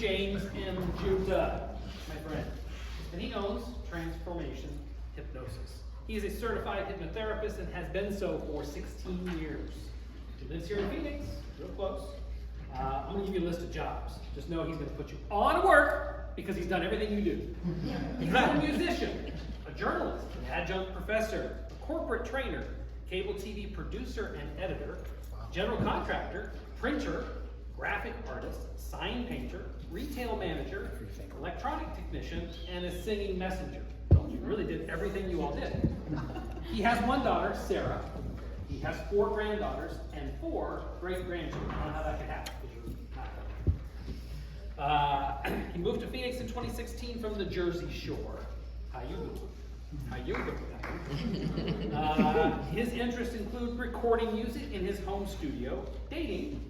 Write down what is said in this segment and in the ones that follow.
James M. Giunta, my friend, and he owns Transformation Hypnosis. He is a certified hypnotherapist and has been so for 16 years. He lives here in Phoenix, real close. I'm going to give you a list of jobs. Just know he's going to put you on work because he's done everything you do. He's not a musician, a journalist, an adjunct professor, a corporate trainer, cable TV producer and editor, general contractor, printer, graphic artist, sign painter, retail manager, electronic technician, and a singing messenger. Told you, really did everything you all did. He has one daughter, Sarah. He has 4 granddaughters and 4 great-grandchildren. I don't know how that could happen, because you're not there. He moved to Phoenix in 2016 from the Jersey Shore. How you doing? How you doing? His interests include recording music in his home studio, dating,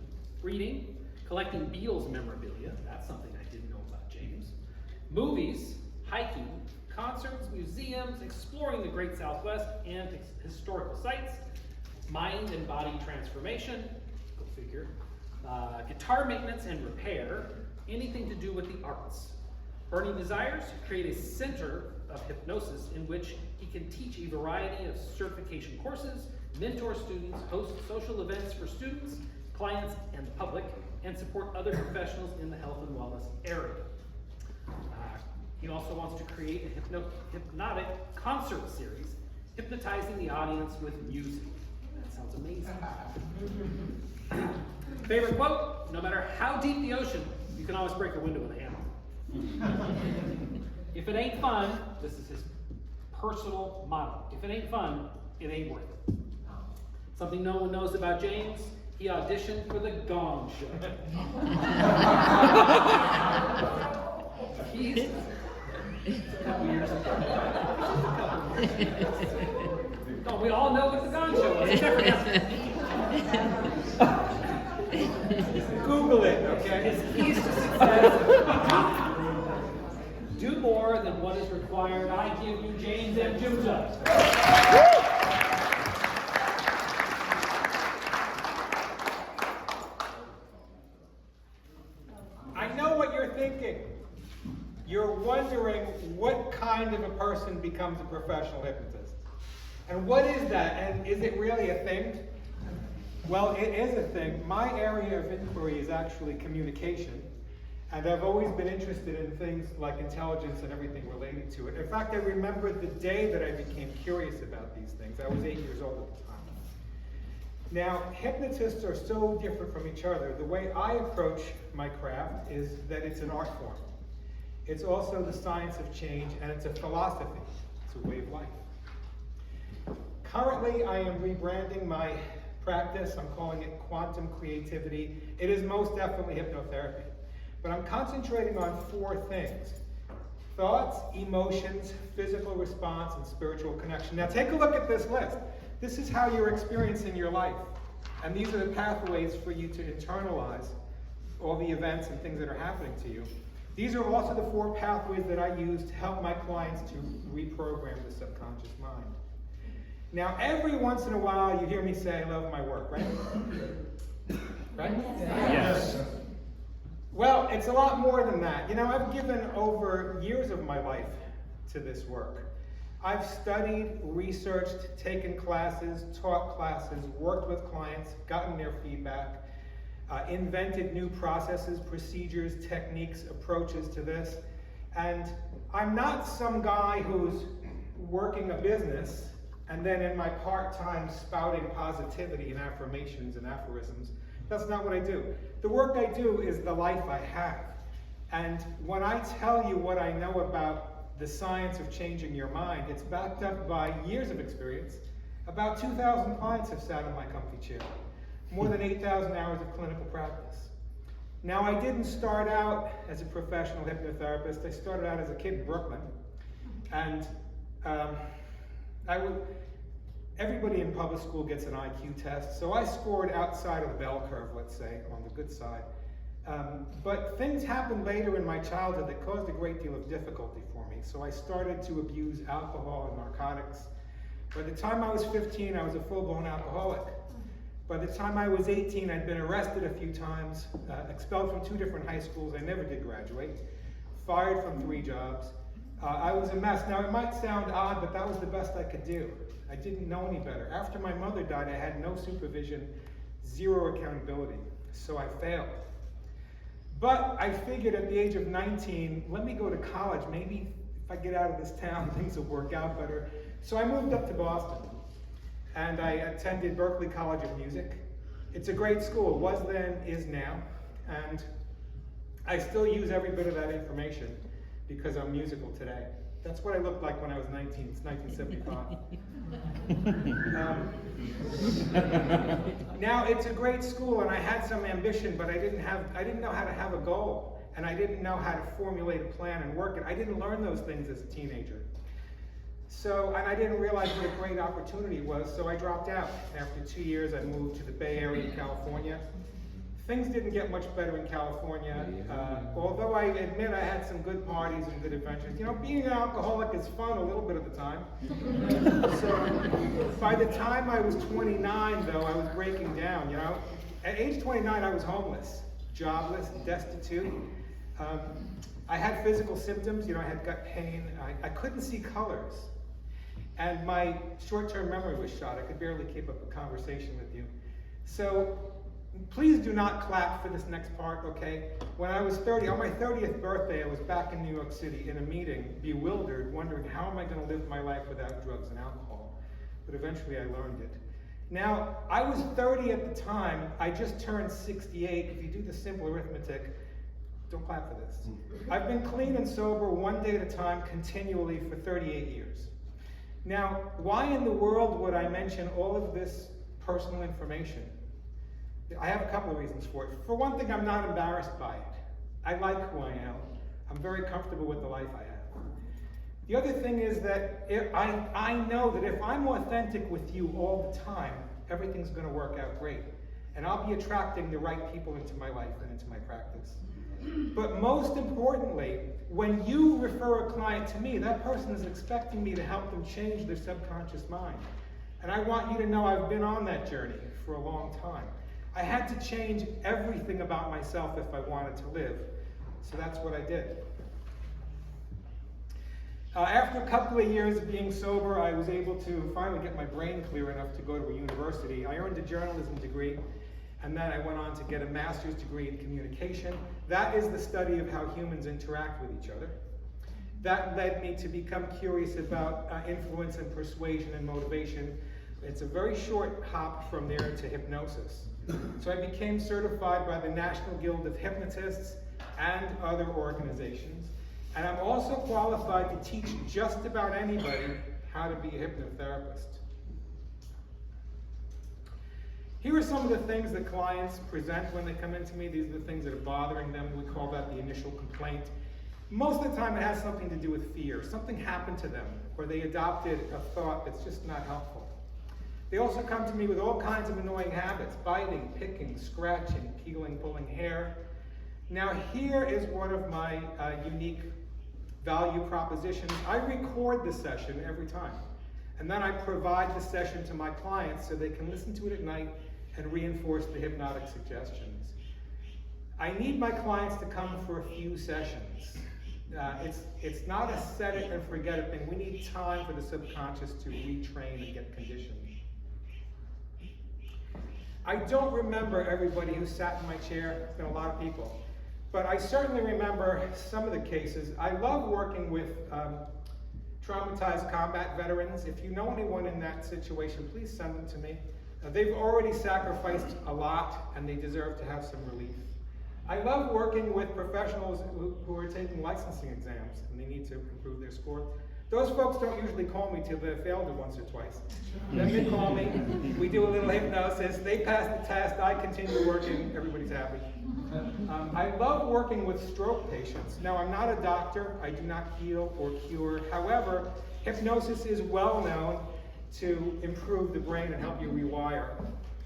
reading, collecting Beatles memorabilia. That's something I didn't know about James. Movies, hiking, concerts, museums, exploring the Great Southwest and historical sites, mind and body transformation, go figure, guitar maintenance and repair, anything to do with the arts. Bernie desires to create a center of hypnosis in which he can teach a variety of certification courses, mentor students, host social events for students, clients, and the public, and support other professionals in the health and wellness area. He also wants to create a hypnotic concert series, hypnotizing the audience with music. That sounds amazing. Favorite quote? No matter how deep the ocean, you can always break a window with a hammer. If it ain't fun, this is his personal motto. If it ain't fun, it ain't worth it. Something no one knows about James, he auditioned for the Gong Show. He's a couple years ago. No, we all know what the Gong Show was. Google it, okay? His keys to success. Do more than what is required. I give you James M. Giunta. I know what you're thinking. You're wondering what kind of a person becomes a professional hypnotist. And what is that? And is it really a thing? Well, it is a thing. My area of inquiry is actually communication. And I've always been interested in things like intelligence and everything related to it. In fact, I remember the day that I became curious about these things. I was 8 years old at the time. Now, hypnotists are so different from each other. The way I approach my craft is that it's an art form. It's also the science of change, and it's a philosophy. It's a way of life. Currently, I am rebranding my practice. I'm calling it quantum creativity. It is most definitely hypnotherapy. But I'm concentrating on 4 things: thoughts, emotions, physical response, and spiritual connection. Now take a look at this list. This is how you're experiencing your life. And these are the pathways for you to internalize all the events and things that are happening to you. These are also the 4 pathways that I use to help my clients to reprogram the subconscious mind. Now, every once in a while, you hear me say, I love my work, right? Right? Yes. Well, it's a lot more than that. You know, I've given over years of my life to this work. I've studied, researched, taken classes, taught classes, worked with clients, gotten their feedback, invented new processes, procedures, techniques, approaches to this. And I'm not some guy who's working a business and then in my part-time spouting positivity and affirmations and aphorisms. That's not what I do. The work I do is the life I have. And when I tell you what I know about the science of changing your mind, it's backed up by years of experience. About 2,000 clients have sat in my comfy chair. More than 8,000 hours of clinical practice. Now, I didn't start out as a professional hypnotherapist. I started out as a kid in Brooklyn. And everybody in public school gets an IQ test, so I scored outside of the bell curve, let's say, on the good side. But things happened later in my childhood that caused a great deal of difficulty for me, so I started to abuse alcohol and narcotics. By the time I was 15, I was a full-blown alcoholic. By the time I was 18, I'd been arrested a few times, expelled from 2 different high schools. I never did graduate, fired from 3 jobs. I was a mess. Now, it might sound odd, but that was the best I could do. I didn't know any better. After my mother died, I had no supervision, 0 accountability, so I failed. But I figured at the age of 19, let me go to college. Maybe if I get out of this town, things will work out better. So I moved up to Boston, and I attended Berklee College of Music. It's a great school, was then, is now, and I still use every bit of that information because I'm musical today. That's what I looked like when I was 19, it's 1975. Now, it's a great school, and I had some ambition, but I didn't know how to have a goal, and I didn't know how to formulate a plan and work it. I didn't learn those things as a teenager. And I didn't realize what a great opportunity it was, so I dropped out. After 2 years, I moved to the Bay Area in California. Things didn't get much better in California, although I admit I had some good parties and good adventures. You know, being an alcoholic is fun a little bit of the time. So by the time I was 29, though, I was breaking down, you know. At age 29, I was homeless, jobless, destitute. I had physical symptoms, you know, I had gut pain. I couldn't see colors. And my short-term memory was shot. I could barely keep up a conversation with you. So please do not clap for this next part, okay? When I was 30, on my 30th birthday, I was back in New York City in a meeting, bewildered, wondering how am I going to live my life without drugs and alcohol? But eventually I learned it. Now, I was 30 at the time. I just turned 68. If you do the simple arithmetic, don't clap for this. I've been clean and sober one day at a time continually for 38 years. Now, why in the world would I mention all of this personal information? I have a couple of reasons for it. For one thing, I'm not embarrassed by it. I like who I am. I'm very comfortable with the life I have. The other thing is that I know that if I'm authentic with you all the time, everything's going to work out great. And I'll be attracting the right people into my life and into my practice. But most importantly, when you refer a client to me, that person is expecting me to help them change their subconscious mind. And I want you to know I've been on that journey for a long time. I had to change everything about myself if I wanted to live. So that's what I did. After a couple of years of being sober, I was able to finally get my brain clear enough to go to a university. I earned a journalism degree, and then I went on to get a master's degree in communication. That is the study of how humans interact with each other. That led me to become curious about influence and persuasion and motivation. It's a very short hop from there to hypnosis. So I became certified by the National Guild of Hypnotists and other organizations. And I'm also qualified to teach just about anybody how to be a hypnotherapist. Here are some of the things that clients present when they come into me. These are the things that are bothering them. We call that the initial complaint. Most of the time it has something to do with fear. Something happened to them, or they adopted a thought that's just not helpful. They also come to me with all kinds of annoying habits: biting, picking, scratching, peeling, pulling hair. Now here is one of my unique value propositions. I record the session every time, and then I provide the session to my clients so they can listen to it at night and reinforce the hypnotic suggestions. I need my clients to come for a few sessions. It's not a set it and forget it thing. We need time for the subconscious to retrain and get conditioned. I don't remember everybody who sat in my chair. It's been a lot of people. But I certainly remember some of the cases. I love working with traumatized combat veterans. If you know anyone in that situation, please send them to me. They've already sacrificed a lot, and they deserve to have some relief. I love working with professionals who are taking licensing exams, and they need to improve their score. Those folks don't usually call me till they've failed it once or twice. Then they call me, we do a little hypnosis, they pass the test, I continue working, everybody's happy. I love working with stroke patients. Now, I'm not a doctor, I do not heal or cure. However, hypnosis is well known to improve the brain and help you rewire.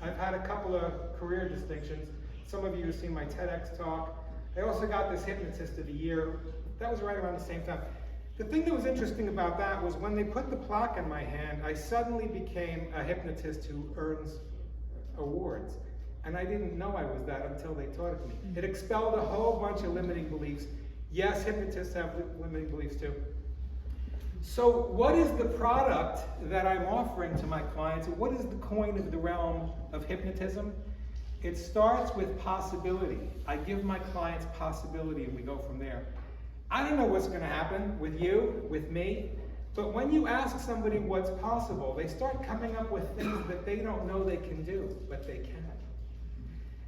I've had a couple of career distinctions. Some of you have seen my TEDx talk. I also got this Hypnotist of the Year. That was right around the same time. The thing that was interesting about that was when they put the plaque in my hand, I suddenly became a hypnotist who earns awards. And I didn't know I was that until they taught it to me. It expelled a whole bunch of limiting beliefs. Yes, hypnotists have limiting beliefs too. So what is the product that I'm offering to my clients? What is the coin of the realm of hypnotism? It starts with possibility. I give my clients possibility and we go from there. I don't know what's going to happen with you, with me, but when you ask somebody what's possible, they start coming up with things that they don't know they can do, but they can.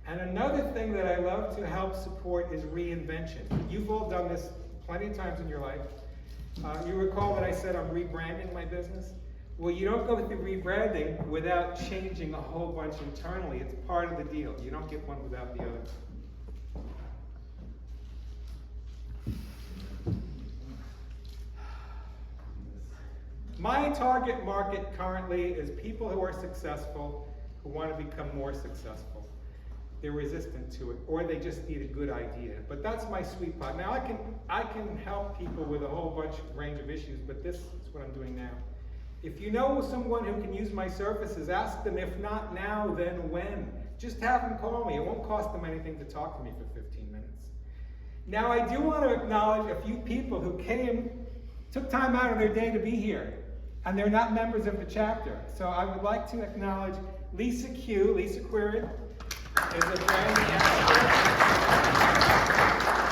And another thing that I love to help support is reinvention. You've all done this plenty of times in your life. You recall that I said I'm rebranding my business? Well, you don't go through rebranding without changing a whole bunch internally. It's part of the deal. You don't get one without the other. My target market currently is people who are successful, who want to become more successful. They're resistant to it, or they just need a good idea. But that's my sweet spot. Now I can help people with a whole bunch range of issues, but this is what I'm doing now. If you know someone who can use my services, ask them, if not now, then when? Just have them call me. It won't cost them anything to talk to me for 15 minutes. Now I do want to acknowledge a few people who took time out of their day to be here, and they're not members of the chapter. So I would like to acknowledge Lisa Quirin, is a brand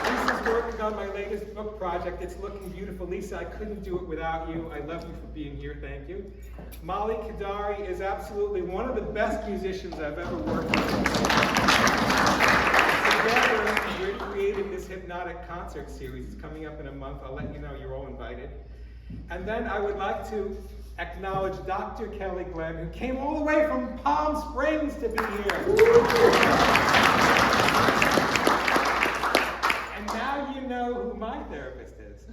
Lisa's working on my latest book project. It's looking beautiful. Lisa, I couldn't do it without you. I love you for being here. Thank you. Molly Kadari is absolutely one of the best musicians I've ever worked with. Together, we're creating this hypnotic concert series. It's coming up in a month. I'll let you know. You're all invited. And then I would like to acknowledge Dr. Kelly Glenn, who came all the way from Palm Springs to be here. And now you know who my therapist is.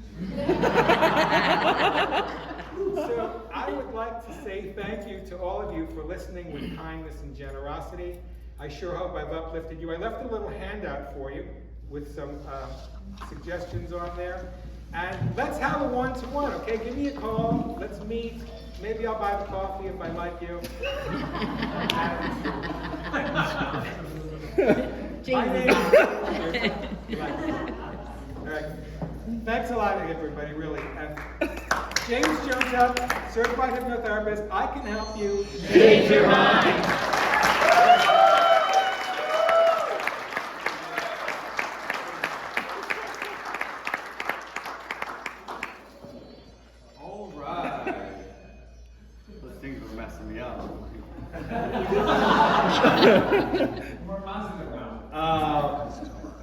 So I would like to say thank you to all of you for listening with kindness and generosity. I sure hope I've uplifted you. I left a little handout for you with some suggestions on there. And let's have a one-to-one, okay? Give me a call. Let's meet. Maybe I'll buy the coffee if I like you. My name is... All right. Thanks a lot, everybody, really. And James Giunta, certified hypnotherapist. I can help you change your mind.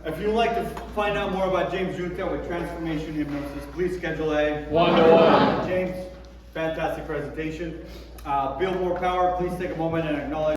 If you'd like to find out more about James Giunta with Transformation Hypnosis, please schedule a one-to-one. James, fantastic presentation. BiltMORE Power, please take a moment and acknowledge